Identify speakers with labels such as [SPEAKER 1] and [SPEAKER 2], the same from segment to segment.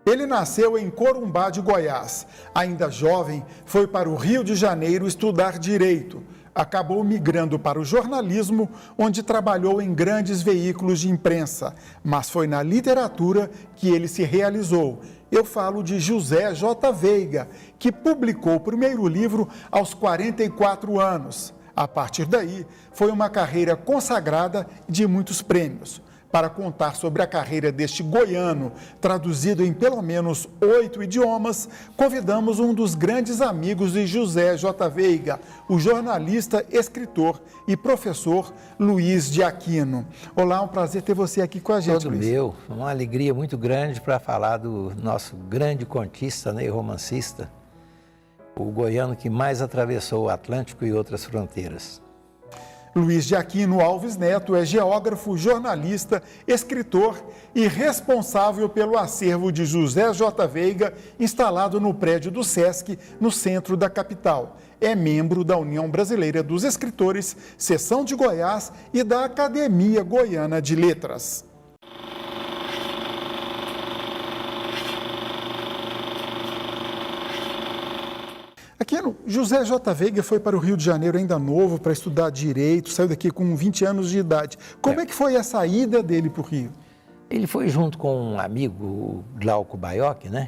[SPEAKER 1] Ele nasceu em Corumbá de Goiás. Ainda jovem, foi para o Rio de Janeiro estudar Direito. Acabou migrando para o jornalismo, onde trabalhou em grandes veículos de imprensa. Mas foi na literatura que ele se realizou. Eu falo de José J. Veiga, que publicou o primeiro livro aos 44 anos. A partir daí, foi uma carreira consagrada de muitos prêmios. Para contar sobre a carreira deste goiano, traduzido em pelo menos 8 idiomas, convidamos um dos grandes amigos de José J. Veiga, o jornalista, escritor e professor Luiz de Aquino. Olá, um prazer ter você aqui com a gente,
[SPEAKER 2] Todo
[SPEAKER 1] Luiz.
[SPEAKER 2] meu, uma alegria muito grande para falar do nosso grande contista, né, e romancista, o goiano que mais atravessou o Atlântico e outras fronteiras.
[SPEAKER 1] Luiz de Aquino Alves Neto é geógrafo, jornalista, escritor e responsável pelo acervo de José J. Veiga, instalado no prédio do SESC, no centro da capital. É membro da União Brasileira dos Escritores, seção de Goiás e da Academia Goiana de Letras. Aquino, José J. Veiga foi para o Rio de Janeiro ainda novo para estudar Direito, saiu daqui com 20 anos de idade. Como é que foi a saída dele para o Rio?
[SPEAKER 2] Ele foi junto com um amigo, o Glauco Baiocchi, né?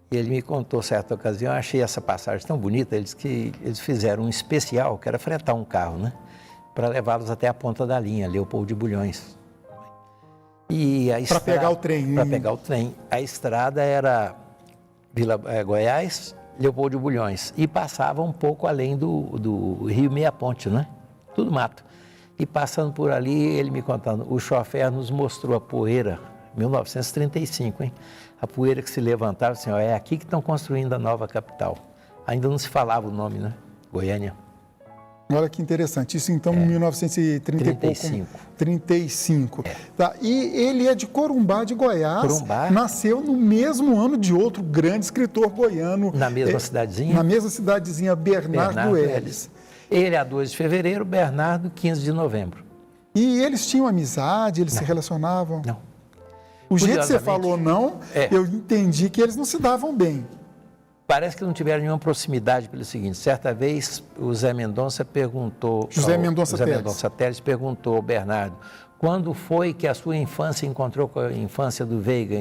[SPEAKER 2] Ele me contou certa ocasião, eu achei essa passagem tão bonita, eles que eles fizeram um especial, que era fretar um carro, né? Para levá-los até a ponta da linha, Leopoldo de Bulhões. E a estrada...
[SPEAKER 1] Para pegar o trem.
[SPEAKER 2] Para pegar o trem. A estrada era Goiás, Leopoldo de Bulhões, e passava um pouco além do Rio Meia Ponte, né? Tudo mato. E passando por ali, ele me contando, o chofer nos mostrou a poeira, 1935, hein? A poeira que se levantava, assim, ó, é aqui que estão construindo a nova capital. Ainda não se falava o nome, né? Goiânia.
[SPEAKER 1] Olha que interessante, isso então em 1935. 35. Tá. E ele é de Corumbá de Goiás,
[SPEAKER 2] Corumbá.
[SPEAKER 1] Nasceu no mesmo ano de outro grande escritor goiano.
[SPEAKER 2] Na mesma cidadezinha?
[SPEAKER 1] Na mesma cidadezinha, Bernardo Ellis.
[SPEAKER 2] Ele é 2 de fevereiro, Bernardo 15 de novembro.
[SPEAKER 1] E eles tinham amizade, eles se relacionavam?
[SPEAKER 2] Não.
[SPEAKER 1] O jeito que você falou não, eu entendi que eles não se davam bem.
[SPEAKER 2] Parece que não tiveram nenhuma proximidade pelo seguinte, certa vez o Zé Mendonça perguntou...
[SPEAKER 1] José Mendonça
[SPEAKER 2] Teles perguntou ao Bernardo, quando foi que a sua infância encontrou com a infância do Veiga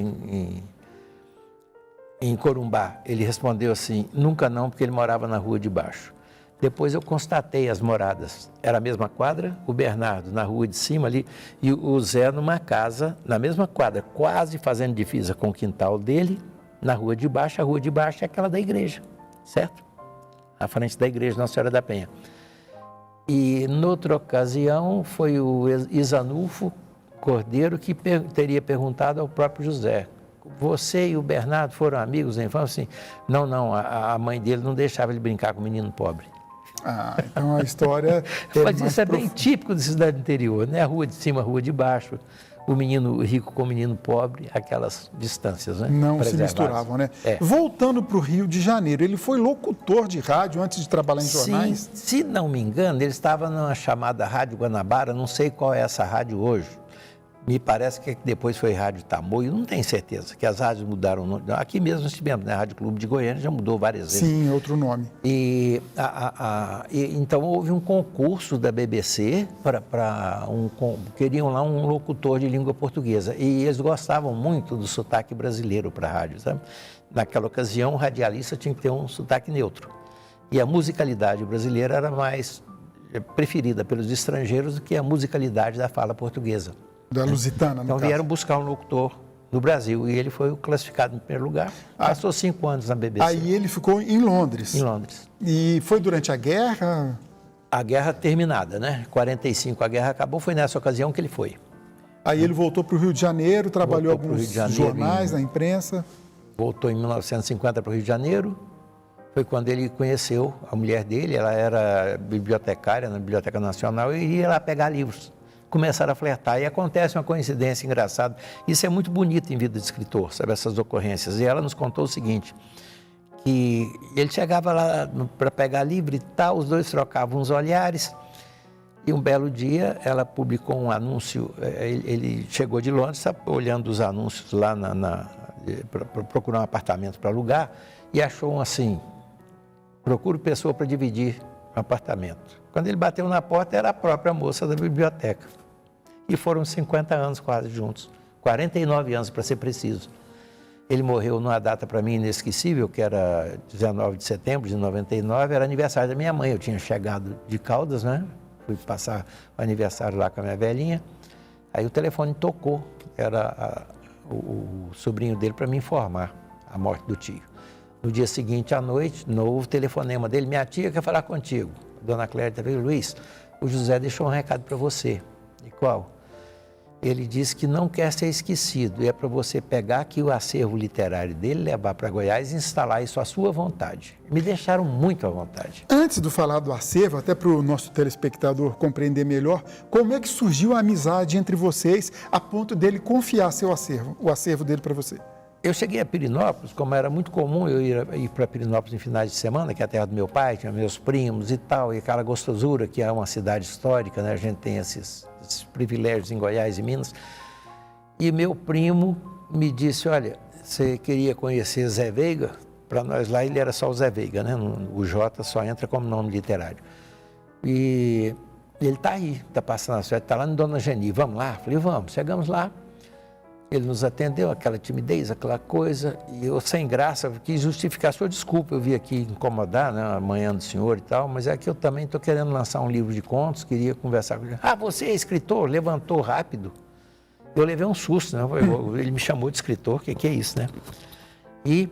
[SPEAKER 2] em Corumbá? Ele respondeu assim, nunca não, porque ele morava na rua de baixo. Depois eu constatei as moradas. Era a mesma quadra, o Bernardo na rua de cima ali e o Zé numa casa, na mesma quadra, quase fazendo divisa com o quintal dele, na rua de baixo. A rua de baixo é aquela da igreja, certo? À frente da igreja Nossa Senhora da Penha. E noutra ocasião foi o Isanulfo Cordeiro que teria perguntado ao próprio José, você e o Bernardo foram amigos na infância? Assim, não, a mãe dele não deixava ele brincar com o menino pobre.
[SPEAKER 1] Ah, então a história...
[SPEAKER 2] Mas isso é bem típico da cidade interior, né? A rua de cima, a rua de baixo, o menino rico com o menino pobre, aquelas distâncias, né?
[SPEAKER 1] Não se misturavam, né? Voltando para o Rio de Janeiro, ele foi locutor de rádio antes de trabalhar em jornais?
[SPEAKER 2] Sim, se não me engano, ele estava numa chamada Rádio Guanabara, não sei qual é essa rádio hoje. Me parece que depois foi Rádio Tamoio, não tenho certeza, que as rádios mudaram o nome. Aqui mesmo nós tivemos, né? A Rádio Clube de Goiânia já mudou várias vezes.
[SPEAKER 1] Sim, outro nome.
[SPEAKER 2] E então houve um concurso da BBC queriam lá um locutor de língua portuguesa. E eles gostavam muito do sotaque brasileiro para a rádio, sabe? Naquela ocasião, o radialista tinha que ter um sotaque neutro. E a musicalidade brasileira era mais preferida pelos estrangeiros do que a musicalidade da fala portuguesa.
[SPEAKER 1] Da Lusitana, no
[SPEAKER 2] Então
[SPEAKER 1] caso.
[SPEAKER 2] vieram buscar um locutor no Brasil e ele foi o classificado em primeiro lugar. Passou 5 anos na BBC.
[SPEAKER 1] Aí ele ficou em Londres.
[SPEAKER 2] Em Londres.
[SPEAKER 1] E foi durante a guerra?
[SPEAKER 2] A guerra terminada, né? 45 a guerra acabou, foi nessa ocasião que ele foi.
[SPEAKER 1] Aí ele voltou para o Rio de Janeiro, trabalhou em alguns jornais, na imprensa.
[SPEAKER 2] Voltou em 1950 para o Rio de Janeiro. Foi quando ele conheceu a mulher dele, ela era bibliotecária na Biblioteca Nacional e ia lá pegar livros. Começaram a flertar e acontece uma coincidência engraçada. Isso é muito bonito em vida de escritor, sabe, essas ocorrências. E ela nos contou o seguinte, que ele chegava lá para pegar livro e tal, os dois trocavam uns olhares e um belo dia ela publicou um anúncio, ele chegou de Londres, sabe, olhando os anúncios lá para procurar um apartamento para alugar e achou assim, procuro pessoa para dividir um apartamento. Quando ele bateu na porta, era a própria moça da biblioteca. E foram 50 anos quase juntos, 49 anos para ser preciso. Ele morreu numa data para mim inesquecível, que era 19 de setembro de 99, era aniversário da minha mãe. Eu tinha chegado de Caldas, né? Fui passar o aniversário lá com a minha velhinha. Aí o telefone tocou, era o sobrinho dele para me informar a morte do tio. No dia seguinte à noite, novo telefonema dele, minha tia quer falar contigo. Dona Clélia veio, Luiz, o José deixou um recado para você. E qual? Ele disse que não quer ser esquecido, e é para você pegar aqui o acervo literário dele, levar para Goiás e instalar isso à sua vontade. Me deixaram muito à vontade.
[SPEAKER 1] Antes de falar do acervo, até para o nosso telespectador compreender melhor, como é que surgiu a amizade entre vocês a ponto dele confiar seu acervo, o acervo dele para você?
[SPEAKER 2] Eu cheguei a Pirenópolis, como era muito comum eu ir para Pirenópolis em finais de semana, que é a terra do meu pai, tinha meus primos e tal, e aquela gostosura que é uma cidade histórica, né? A gente tem esses privilégios em Goiás e Minas. E meu primo me disse, olha, você queria conhecer Zé Veiga? Para nós lá ele era só o Zé Veiga, né? O J só entra como nome literário. E ele está aí, está passando a suerte, está lá no Dona Geni, vamos lá? Falei, vamos, chegamos lá. Ele nos atendeu, aquela timidez, aquela coisa, e eu, sem graça, quis justificar a sua desculpa. Eu vim aqui incomodar, né, amanhã do senhor e tal, mas é que eu também estou querendo lançar um livro de contos, queria conversar com ele. Ah, você é escritor? Levantou rápido. Eu levei um susto, né? Ele me chamou de escritor, o que é isso, né? E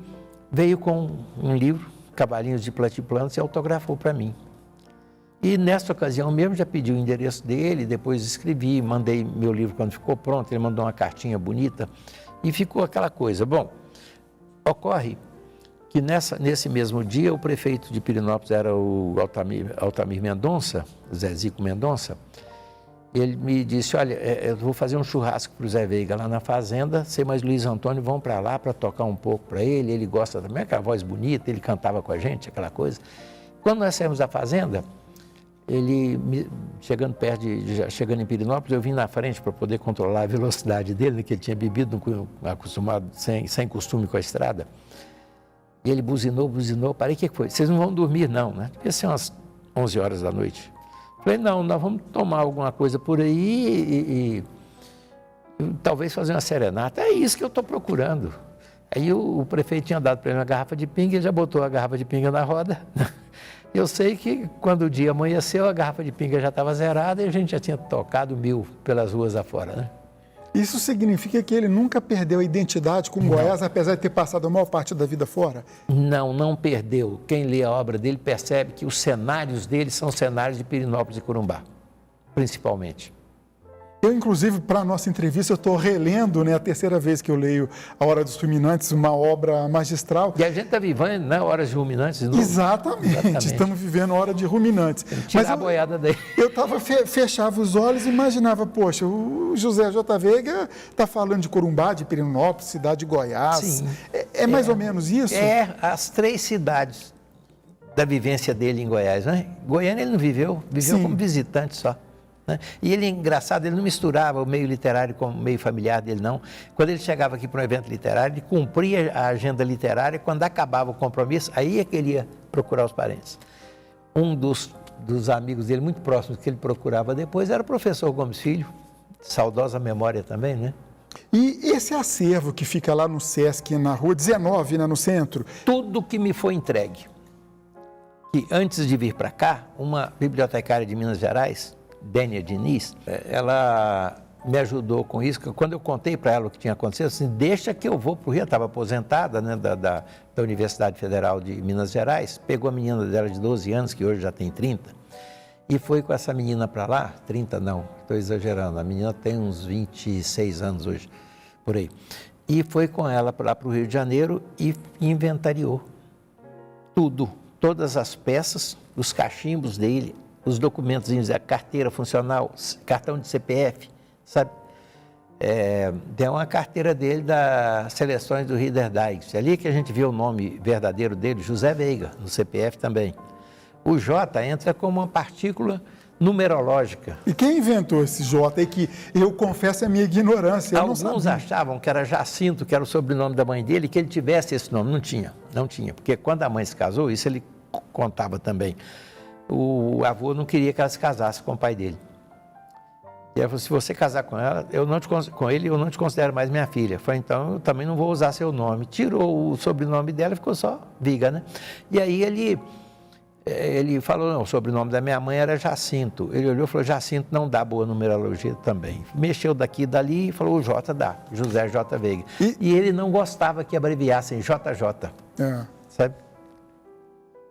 [SPEAKER 2] veio com um livro, Cavalinhos de Platiplanos, e autografou para mim. E nessa ocasião mesmo já pedi o endereço dele, depois escrevi, mandei meu livro quando ficou pronto, ele mandou uma cartinha bonita e ficou aquela coisa. Bom, ocorre que nesse mesmo dia o prefeito de Pirenópolis era o Altamir Mendonça, Zezico Mendonça. Ele me disse, olha, eu vou fazer um churrasco para o Zé Veiga lá na fazenda, você mais Luiz Antônio vão para lá para tocar um pouco para ele gosta também, aquela voz bonita, ele cantava com a gente, aquela coisa. Quando nós saímos da fazenda, chegando chegando em Pirenópolis, eu vim na frente para poder controlar a velocidade dele, né, que ele tinha bebido, acostumado, sem costume com a estrada. E ele buzinou, parei, o que foi? Vocês não vão dormir não, né? Devia ser umas 11 horas da noite. Falei, não, nós vamos tomar alguma coisa por aí e talvez fazer uma serenata. É isso que eu estou procurando. Aí o prefeito tinha dado para ele uma garrafa de pinga, ele já botou a garrafa de pinga na roda. Eu sei que quando o dia amanheceu, a garrafa de pinga já estava zerada e a gente já tinha tocado 1000 pelas ruas afora, né?
[SPEAKER 1] Isso significa que ele nunca perdeu a identidade com Goiás, apesar de ter passado a maior parte da vida fora?
[SPEAKER 2] Não perdeu. Quem lê a obra dele percebe que os cenários dele são cenários de Pirenópolis e Corumbá, principalmente.
[SPEAKER 1] Eu, inclusive, para a nossa entrevista, eu estou relendo, né, a terceira vez que eu leio A Hora dos Ruminantes, uma obra magistral.
[SPEAKER 2] E a gente está vivendo, né, Horas de Ruminantes de novo.
[SPEAKER 1] Exatamente, estamos vivendo a Hora de Ruminantes.
[SPEAKER 2] Tirar a boiada daí.
[SPEAKER 1] Eu fechava os olhos e imaginava, poxa, o José J. Veiga está falando de Corumbá, de Pirenópolis, cidade de Goiás. Sim. É mais ou menos isso?
[SPEAKER 2] É, as 3 cidades da vivência dele em Goiás, né? Goiânia ele não viveu Sim. como visitante só. Né? E ele, engraçado, ele não misturava o meio literário com o meio familiar dele, não. Quando ele chegava aqui para um evento literário, ele cumpria a agenda literária, quando acabava o compromisso, aí é que ele ia procurar os parentes. Um dos amigos dele, muito próximos, que ele procurava depois, era o professor Gomes Filho, saudosa memória também, né?
[SPEAKER 1] E esse acervo que fica lá no Sesc, na Rua 19, né, no centro?
[SPEAKER 2] Tudo que me foi entregue. E antes de vir para cá, uma bibliotecária de Minas Gerais, Dénia Diniz, ela me ajudou com isso. Quando eu contei para ela o que tinha acontecido, assim, deixa que eu vou para o Rio, eu estava aposentada, né, da Universidade Federal de Minas Gerais, pegou a menina dela de 12 anos, que hoje já tem 30, e foi com essa menina para lá, 30 não, estou exagerando, a menina tem uns 26 anos hoje, por aí, e foi com ela lá para o Rio de Janeiro e inventariou tudo, todas as peças, os cachimbos dele, os documentos, a carteira funcional, cartão de CPF, sabe? Tem uma carteira dele das seleções do Reader Digest. Ali que a gente vê o nome verdadeiro dele, José Veiga, no CPF também. O J entra como uma partícula numerológica.
[SPEAKER 1] E quem inventou esse J aí que eu confesso a minha ignorância, eu não
[SPEAKER 2] Alguns
[SPEAKER 1] sabia.
[SPEAKER 2] achavam que era Jacinto, que era o sobrenome da mãe dele, que ele tivesse esse nome. Não tinha. Porque quando a mãe se casou, isso ele contava também, o avô não queria que ela se casasse com o pai dele. E ela falou, se você casar com ela, com ele, eu não te considero mais minha filha. Eu falei, então eu também não vou usar seu nome. Tirou o sobrenome dela e ficou só Viga, né? E aí ele falou, não, o sobrenome da minha mãe era Jacinto. Ele olhou e falou, Jacinto não dá boa numerologia também. Mexeu daqui e dali e falou, o J dá, José J. Veiga. E ele não gostava que abreviassem JJ, sabe?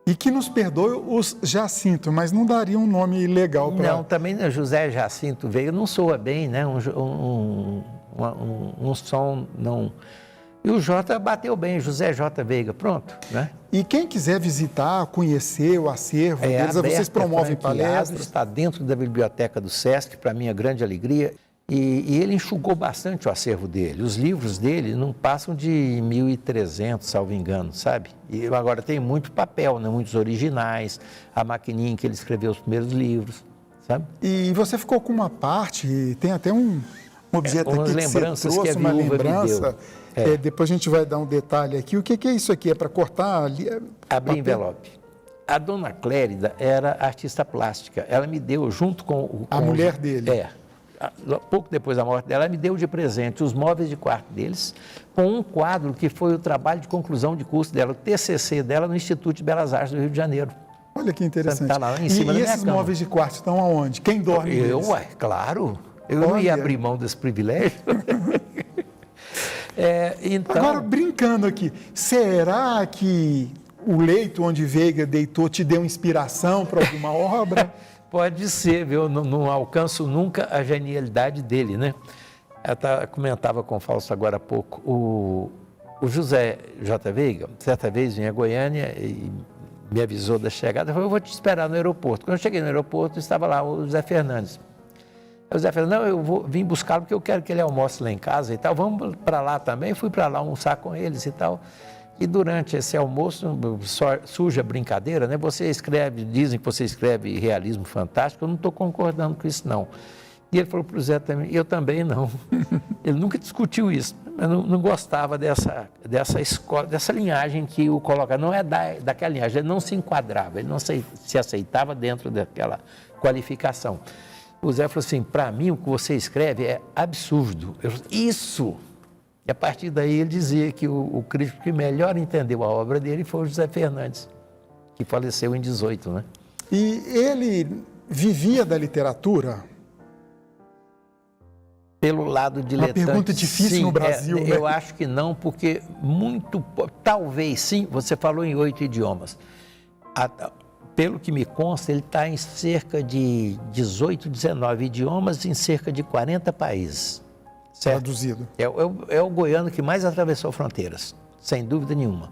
[SPEAKER 1] E que nos perdoe os Jacinto, mas não daria um nome legal para...
[SPEAKER 2] Não, também José Jacinto Veiga não soa bem, né? Um som não... E o J bateu bem, José J. Veiga, pronto, né?
[SPEAKER 1] E quem quiser visitar, conhecer o acervo deles, vocês promovem palestras?
[SPEAKER 2] Está dentro da biblioteca do SESC, para minha grande alegria. E ele enxugou bastante o acervo dele. Os livros dele não passam de 1.300, salvo engano, sabe? E agora tem muito papel, né? Muitos originais, a maquininha em que ele escreveu os primeiros livros, sabe?
[SPEAKER 1] E você ficou com uma parte, tem até um objeto aqui que você trouxe, uma lembrança. Depois a gente vai dar um detalhe aqui. O que é isso aqui? É para cortar?
[SPEAKER 2] Abrir envelope. A dona Clérida era artista plástica. Ela me deu junto com
[SPEAKER 1] a mulher dele.
[SPEAKER 2] Pouco depois da morte dela, ela me deu de presente os móveis de quarto deles, com um quadro que foi o trabalho de conclusão de curso dela, o TCC dela no Instituto de Belas Artes do Rio de Janeiro.
[SPEAKER 1] Olha que interessante.
[SPEAKER 2] Está lá em cima da minha
[SPEAKER 1] esses
[SPEAKER 2] cama.
[SPEAKER 1] Móveis de quarto estão aonde? Quem dorme neles?
[SPEAKER 2] Claro. Eu não ia abrir mão desse privilégio. Então...
[SPEAKER 1] Agora, brincando aqui, será que o leito onde Veiga deitou te deu inspiração para alguma obra?
[SPEAKER 2] Pode ser, viu? Não alcanço nunca a genialidade dele, né? Eu comentava com o Fausto agora há pouco, o José J. Veiga, certa vez vinha a Goiânia e me avisou da chegada, falou, eu vou te esperar no aeroporto. Quando eu cheguei no aeroporto, estava lá o José Fernandes. Aí o José Fernandes, não, eu vim buscá-lo porque eu quero que ele almoce lá em casa e tal, vamos para lá também. Fui para lá almoçar com eles e tal. E durante esse almoço surge a brincadeira, né? Dizem que você escreve realismo fantástico, eu não estou concordando com isso, não. E ele falou para o Zé também, eu também não. Ele nunca discutiu isso, mas não gostava dessa escola, dessa linhagem que o coloca. Não é daquela linhagem, ele não se enquadrava, ele não se aceitava dentro daquela qualificação. O Zé falou assim, para mim o que você escreve é absurdo. Eu falei, isso! E a partir daí ele dizia que o crítico que melhor entendeu a obra dele foi o José Fernandes, que faleceu em 18, né?
[SPEAKER 1] E ele vivia da literatura?
[SPEAKER 2] Pelo lado diletante.
[SPEAKER 1] Uma pergunta difícil
[SPEAKER 2] sim,
[SPEAKER 1] no Brasil, né?
[SPEAKER 2] Eu acho que não, porque talvez sim, você falou em 8 idiomas. Pelo que me consta, ele está em cerca de 18, 19 idiomas em cerca de 40 países. Certo?
[SPEAKER 1] Traduzido.
[SPEAKER 2] É o goiano que mais atravessou fronteiras, sem dúvida nenhuma.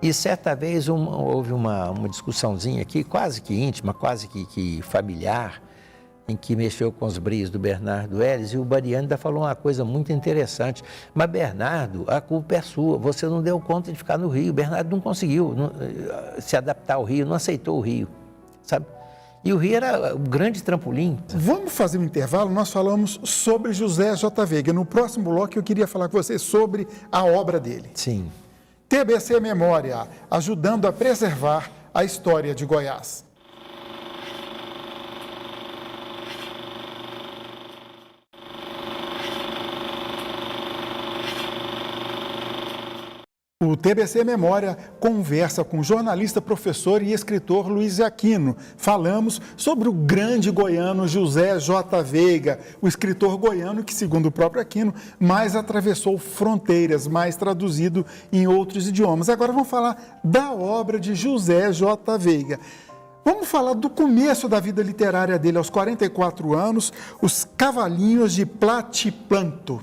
[SPEAKER 2] E certa vez houve uma discussãozinha aqui, quase que íntima, quase que familiar, em que mexeu com os brios do Bernardo Ellis, e o Bariani ainda falou uma coisa muito interessante. Mas, Bernardo, a culpa é sua, você não deu conta de ficar no Rio. Bernardo não conseguiu se adaptar ao Rio, não aceitou o Rio, sabe? E o Rio era o grande trampolim.
[SPEAKER 1] Vamos fazer um intervalo, nós falamos sobre José J. Veiga. No próximo bloco eu queria falar com você sobre a obra dele.
[SPEAKER 2] Sim.
[SPEAKER 1] TBC Memória, ajudando a preservar a história de Goiás. O TBC Memória conversa com o jornalista, professor e escritor Luiz Aquino. Falamos sobre o grande goiano José J. Veiga, o escritor goiano que, segundo o próprio Aquino, mais atravessou fronteiras, mais traduzido em outros idiomas. Agora vamos falar da obra de José J. Veiga. Vamos falar do começo da vida literária dele, aos 44 anos, Os Cavalinhos de Platiplanto.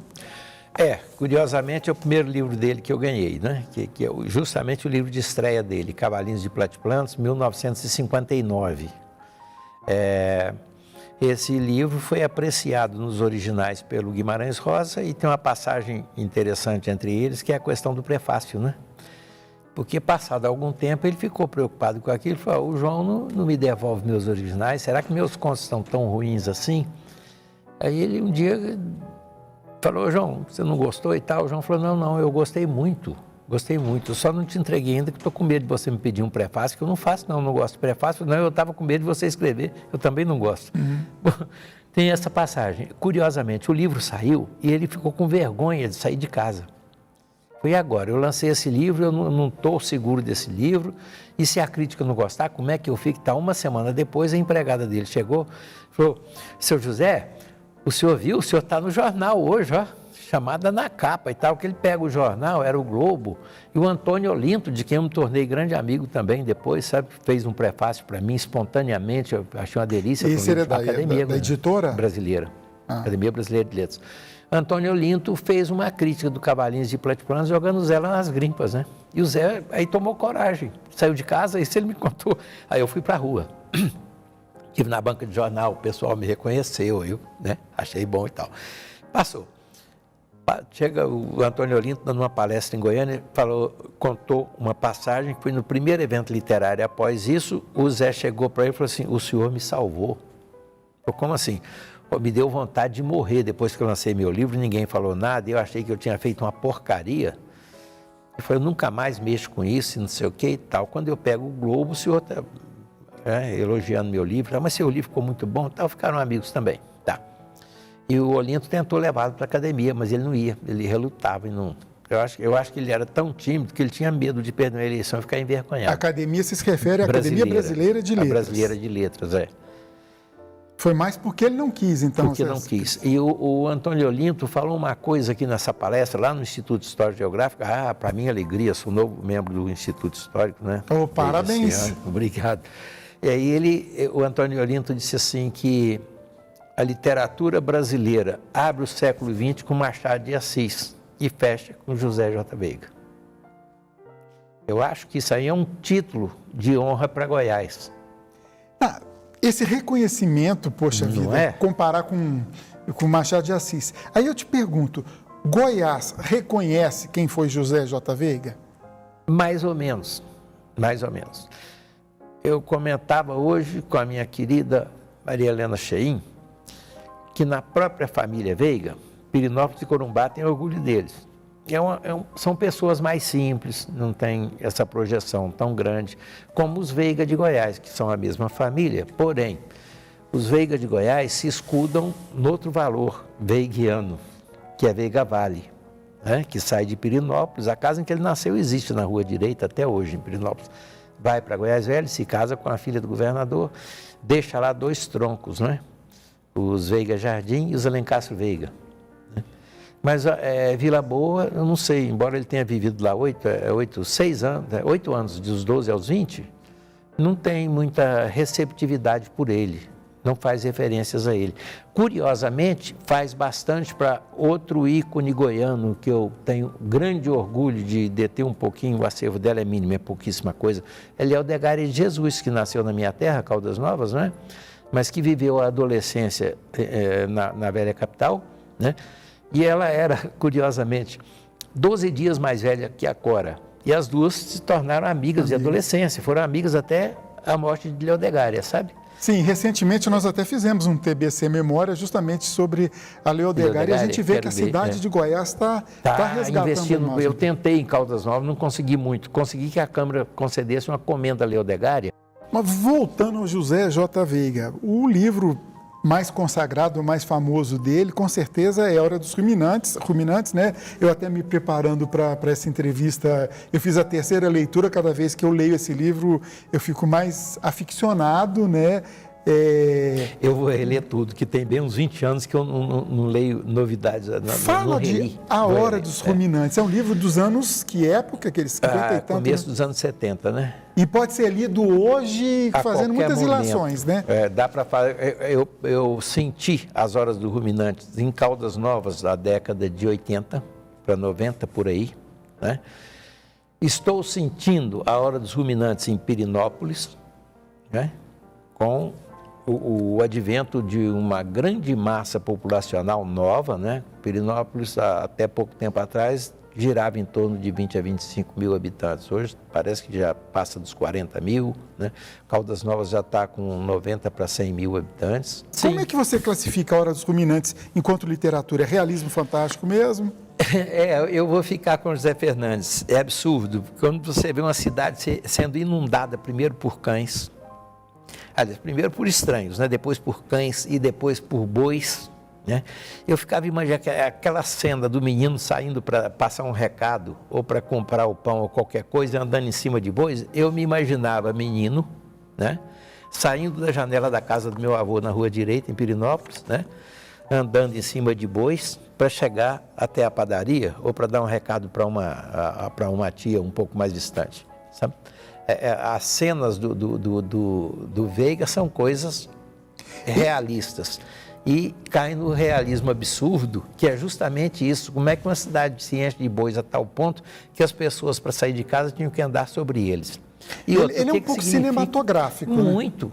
[SPEAKER 2] Curiosamente é o primeiro livro dele que eu ganhei, né? Que é justamente o livro de estreia dele, Cavalinhos de Platiplantos, 1959. Esse livro foi apreciado nos originais pelo Guimarães Rosa e tem uma passagem interessante entre eles, que é a questão do prefácio, né? Porque passado algum tempo ele ficou preocupado com aquilo e falou, o João não me devolve meus originais, será que meus contos estão tão ruins assim? Aí ele um dia falou, João, você não gostou e tal? O João falou, não, eu gostei muito, eu só não te entreguei ainda que estou com medo de você me pedir um prefácio, que eu não faço não gosto de prefácio, não, eu estava com medo de você escrever, eu também não gosto. Bom, tem essa passagem, curiosamente, o livro saiu e ele ficou com vergonha de sair de casa. Foi agora, eu lancei esse livro, eu não estou seguro desse livro, e se a crítica não gostar, como é que eu fico? Tá, uma semana depois, a empregada dele chegou, falou, seu José, o senhor viu? O senhor está no jornal hoje, ó, chamada na capa e tal, que ele pega o jornal, era o Globo, e o Antônio Olinto, de quem eu me tornei grande amigo também depois, sabe, fez um prefácio para mim espontaneamente, eu achei uma delícia.
[SPEAKER 1] Esse era da editora?
[SPEAKER 2] Brasileira, Academia Brasileira de Letras. Antônio Olinto fez uma crítica do Cavalinhos de Platiplanos jogando o Zé lá nas grimpas, né? E o Zé aí tomou coragem, saiu de casa, isso ele me contou. Aí eu fui para a rua, estive na banca de jornal, o pessoal me reconheceu, eu, né? Achei bom e tal. Passou. Chega o Antônio Olinto dando uma palestra em Goiânia, contou uma passagem, foi no primeiro evento literário. Após isso, o Zé chegou para ele e falou assim, o senhor me salvou. Falei, como assim? Me deu vontade de morrer depois que eu lancei meu livro, ninguém falou nada, eu achei que eu tinha feito uma porcaria. Ele falou, eu nunca mais mexo com isso, não sei o que e tal. Quando eu pego o Globo, o senhor está elogiando meu livro, mas seu livro ficou muito bom, tal, ficaram amigos também. Tá. E o Olinto tentou levá-lo para a academia, mas ele não ia, ele relutava e não... Eu acho que ele era tão tímido que ele tinha medo de perder uma eleição e ficar envergonhado.
[SPEAKER 1] A academia se refere à Academia Brasileira de Letras.
[SPEAKER 2] A Brasileira de Letras, é.
[SPEAKER 1] Foi mais porque ele não quis, então.
[SPEAKER 2] Porque não quis. E o Antônio Olinto falou uma coisa aqui nessa palestra, lá no Instituto Histórico Geográfico. Para minha alegria, sou novo membro do Instituto Histórico, né?
[SPEAKER 1] Oh, parabéns.
[SPEAKER 2] Obrigado. E aí o Antônio Olinto disse assim que a literatura brasileira abre o século XX com Machado de Assis e fecha com José J. Veiga. Eu acho que isso aí é um título de honra para Goiás.
[SPEAKER 1] Esse reconhecimento, poxa vida, comparar com Machado de Assis. Aí eu te pergunto, Goiás reconhece quem foi José J. Veiga?
[SPEAKER 2] Mais ou menos. Eu comentava hoje com a minha querida Maria Helena Cheim, que na própria família Veiga, Pirenópolis e Corumbá têm orgulho deles. São pessoas mais simples, não tem essa projeção tão grande como os Veiga de Goiás, que são a mesma família. Porém, os Veiga de Goiás se escudam no outro valor veiguiano, que é Veiga Vale, né? Que sai de Pirenópolis. A casa em que ele nasceu existe na Rua Direita até hoje, em Pirenópolis. Vai para Goiás Velho, se casa com a filha do governador, deixa lá 2 troncos, né? Os Veiga Jardim e os Alencastro Veiga. Mas Vila Boa, eu não sei, embora ele tenha vivido lá 8 anos, dos 12 aos 20, não tem muita receptividade por ele, não faz referências a ele. Curiosamente, faz bastante para outro ícone goiano, que eu tenho grande orgulho de deter um pouquinho, o acervo dela é mínimo, é pouquíssima coisa. Ele é o Degário de Jesus, que nasceu na minha terra, Caldas Novas, né? Mas que viveu a adolescência na velha capital, né? E ela era, curiosamente, 12 dias mais velha que a Cora. E as duas se tornaram amigas de adolescência, foram amigas até a morte de Leodegária, sabe?
[SPEAKER 1] Sim, recentemente nós até fizemos um TBC Memória justamente sobre a Leodegária e a gente vê que a cidade de Goiás está resgatando
[SPEAKER 2] investindo. Eu tentei em Caldas Novas, não consegui muito. Consegui que a Câmara concedesse uma comenda a Leodegária.
[SPEAKER 1] Mas voltando ao José J. Veiga, o livro mais consagrado, mais famoso dele, com certeza é Hora dos Ruminantes, né? Eu até me preparando para essa entrevista, eu fiz a 3ª leitura, cada vez que eu leio esse livro, eu fico mais aficionado, né?
[SPEAKER 2] Eu vou reler tudo, que tem bem uns 20 anos que eu não leio novidades.
[SPEAKER 1] Fala de A Hora dos Ruminantes. É um livro dos anos, que época? Aqueles 50 e tanto,
[SPEAKER 2] começo dos anos 70, né?
[SPEAKER 1] E pode ser lido hoje, fazendo muitas ilações, né?
[SPEAKER 2] Dá para falar. Eu senti As Horas dos Ruminantes em Caldas Novas, da década de 80 para 90, por aí, né? Estou sentindo A Hora dos Ruminantes em Pirenópolis, né? Com o advento de uma grande massa populacional nova, né? Pirenópolis, até pouco tempo atrás, girava em torno de 20 a 25 mil habitantes. Hoje parece que já passa dos 40 mil, né? Caldas Novas já está com 90 para 100 mil habitantes.
[SPEAKER 1] Como é que você classifica a Hora dos Ruminantes enquanto literatura? É realismo fantástico mesmo?
[SPEAKER 2] Eu vou ficar com o José Fernandes. É absurdo. Quando você vê uma cidade sendo inundada primeiro por cães, aliás, primeiro por estranhos, né? Depois por cães e depois por bois, né? Eu ficava imaginando aquela cena do menino saindo para passar um recado ou para comprar o pão ou qualquer coisa, andando em cima de bois. Eu me imaginava menino, né? Saindo da janela da casa do meu avô na Rua Direita, em Pirenópolis, né? Andando em cima de bois para chegar até a padaria ou para dar um recado para uma tia um pouco mais distante, sabe? As cenas do Veiga são coisas realistas e caem no realismo absurdo, que é justamente isso. Como é que uma cidade se enche de bois a tal ponto que as pessoas, para sair de casa, tinham que andar sobre eles? E
[SPEAKER 1] ele é um pouco cinematográfico,
[SPEAKER 2] muito. Né?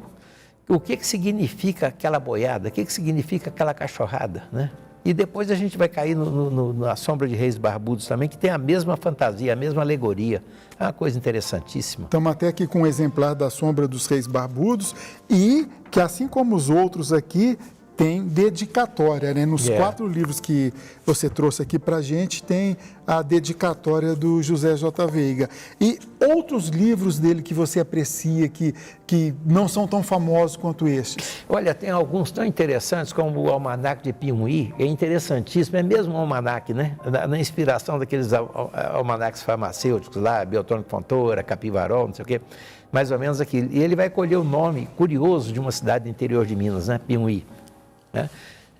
[SPEAKER 2] O que significa aquela boiada? O que significa aquela cachorrada, né? E depois a gente vai cair na Sombra de Reis Barbudos também, que tem a mesma fantasia, a mesma alegoria. É uma coisa interessantíssima.
[SPEAKER 1] Estamos até aqui com um exemplar da Sombra dos Reis Barbudos e que, assim como os outros aqui, tem dedicatória, né? Nos 4 livros que você trouxe aqui para a gente, tem a dedicatória do José J. Veiga. E outros livros dele que você aprecia, que não são tão famosos quanto estes?
[SPEAKER 2] Olha, tem alguns tão interessantes, como o Almanac de Piumhi, é interessantíssimo, é mesmo um almanac, né? Na inspiração daqueles almanacs farmacêuticos lá, Biotônico Fontoura, Capivarol, não sei o quê, mais ou menos aquilo. E ele vai colher o nome curioso de uma cidade do interior de Minas, né? Piumhi. Né?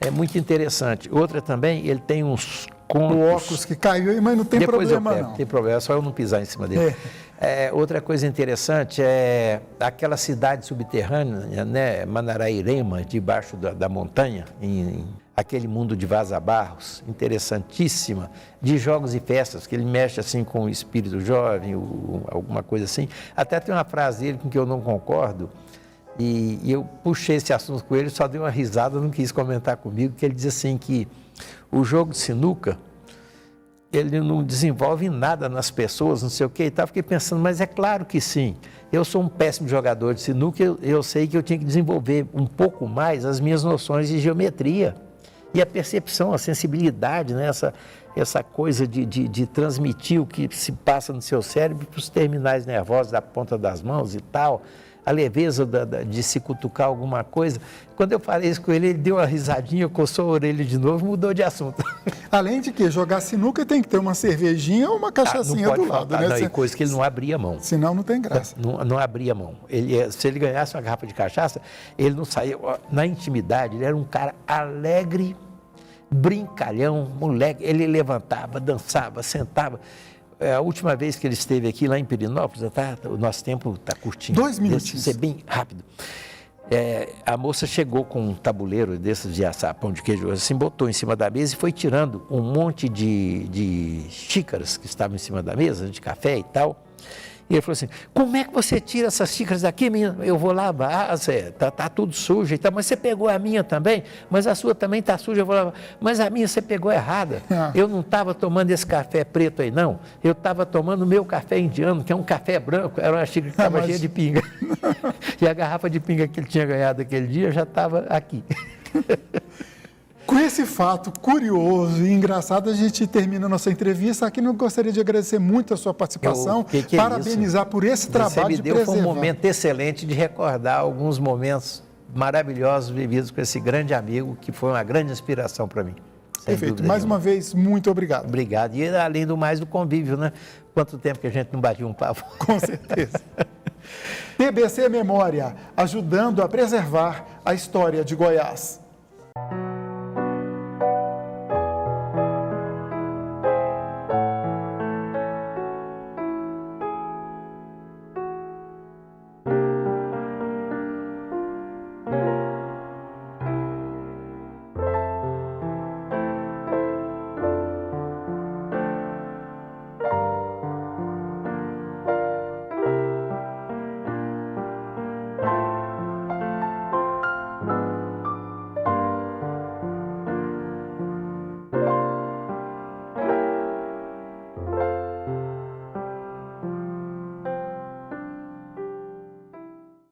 [SPEAKER 2] É muito interessante. Outra também, ele tem uns contos...
[SPEAKER 1] O óculos que caiu aí, mas não tem problema não.
[SPEAKER 2] Não tem problema, é só eu não pisar em cima dele. Outra coisa interessante é aquela cidade subterrânea, né? Manarairema, debaixo da montanha, aquele mundo de Vaza Barros, interessantíssima, de jogos e festas, que ele mexe assim com o espírito jovem, alguma coisa assim. Até tem uma frase dele com que eu não concordo, e eu puxei esse assunto com ele, só deu uma risada, não quis comentar comigo, que ele diz assim que o jogo de sinuca, ele não desenvolve nada nas pessoas, não sei o que e tal. Fiquei pensando, mas é claro que sim. Eu sou um péssimo jogador de sinuca, eu sei que eu tinha que desenvolver um pouco mais as minhas noções de geometria. E a percepção, a sensibilidade, né? Essa coisa de transmitir o que se passa no seu cérebro para os terminais nervosos da ponta das mãos e tal. A leveza de se cutucar alguma coisa. Quando eu falei isso com ele, ele deu uma risadinha, coçou a orelha de novo e mudou de assunto.
[SPEAKER 1] Além de que jogar sinuca tem que ter uma cervejinha ou uma cachaçinha do lado, né?
[SPEAKER 2] Não, coisa que ele não abria mão.
[SPEAKER 1] Senão não tem graça.
[SPEAKER 2] Não abria mão. Se ele ganhasse uma garrafa de cachaça, ele não saía. Na intimidade, ele era um cara alegre, brincalhão, moleque. Ele levantava, dançava, sentava. A última vez que ele esteve aqui, lá em Pirenópolis, o nosso tempo está curtinho.
[SPEAKER 1] 2 minutos.
[SPEAKER 2] Ser bem rápido. A moça chegou com um tabuleiro desses de assar pão de queijo, assim, botou em cima da mesa e foi tirando um monte de xícaras que estavam em cima da mesa, de café e tal. E ele falou assim, como é que você tira essas xícaras daqui, menina? Eu vou lavar, tá tudo sujo e tal, mas você pegou a minha também? Mas a sua também está suja, eu vou lavar. Mas a minha você pegou errada. Eu não estava tomando esse café preto aí, não. Eu estava tomando o meu café indiano, que é um café branco, era uma xícara que estava cheia de pinga. E a garrafa de pinga que ele tinha ganhado aquele dia já estava aqui.
[SPEAKER 1] Com esse fato curioso e engraçado, a gente termina a nossa entrevista. Aqui eu gostaria de agradecer muito a sua participação, parabenizar por esse trabalho de preservar.
[SPEAKER 2] Foi um momento excelente de recordar alguns momentos maravilhosos vividos com esse grande amigo, que foi uma grande inspiração para mim.
[SPEAKER 1] Perfeito. Mais uma vez, muito obrigado.
[SPEAKER 2] Obrigado. E além do mais, do convívio, né? Quanto tempo que a gente não batia um papo.
[SPEAKER 1] Com certeza. TBC Memória, ajudando a preservar a história de Goiás.